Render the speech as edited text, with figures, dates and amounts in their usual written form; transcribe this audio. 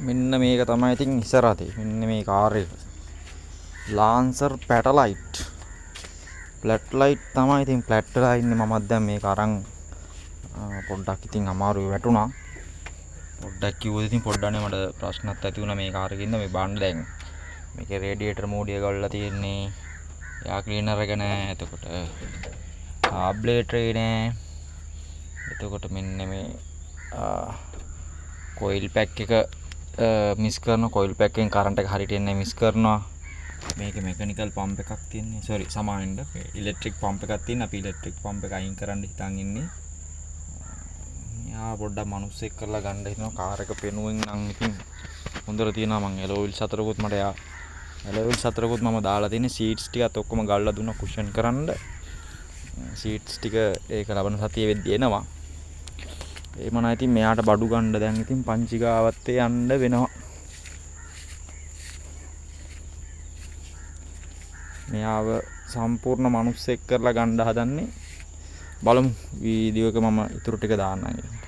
මෙන්න මේක තමයි ඉතින් ඉස්සරහ තියෙන්නේ. මෙන්න මේ කාර් එක. Lancer Petalite. Flatlight තමයි ඉතින් ෆ්ලැට් වෙලා ඉන්නේ. මමත් දැන් මේක අරන් පොඩ්ඩක් ඉතින් අමාරුයි වැටුණා. පොඩ්ඩක් කිව්වොත් ඉතින් පොඩ්ඩක්නේ මට ප්‍රශ්නත් ඇති වුණා මේ කාර් එකකින්ද මේ බාන්න දැන්. මේකේ රේඩියේටර් මෝඩිය ගල්ලා තියෙන්නේ. එයා ක්ලීනර් එක නෑ. එතකොට කාබ්ලේටරේ නෑ. එතකොට මෙන්න මේ කොයිල් පැක් එක මිස් කරනවා. කොයිල් පැක් එකෙන් කරන්ට් එක හරියට එන්නේ මිස් කරනවා. මේකේ මෙකැනිකල් පම්ප් එකක් තියෙන්නේ. සෝරි සමාවෙන්න. ඉලෙක්ට්‍රික් පම්ප් එකක් තියෙන. අපි ඉලෙක්ට්‍රික් පම්ප් එක අයින් කරන්න හිතන් ඉන්නේ. යා පොඩ්ඩක් මනුස්සෙක් කරලා ගන්න හිතනවා. කාර් එක පෙනුවෙන් නම් ඉතින් හොඳට තියෙනවා. මං එලෝවිල් 4කුත් මට යා එලෝවිල් 4කුත් මම දාලා තියෙන්නේ. සීට්ස් ටිකත් ඔක්කොම ගල්ලා දුන්නා කුෂන් කරන්න. සීට්ස් ටික ඒක ලබන සතියේ වෙද්දී එනවා. ඒ මනා ඉතින් මෙයාට බඩු ගන්න දැන් ඉතින් පංචිකාවත් යන්න වෙනවා. මෙයාව සම්පූර්ණ මනුස්සෙක් කරලා ගන්න හදන්නේ. බලමු වීඩියෝ එක මම ඉතුරු ටික දාන්නම්.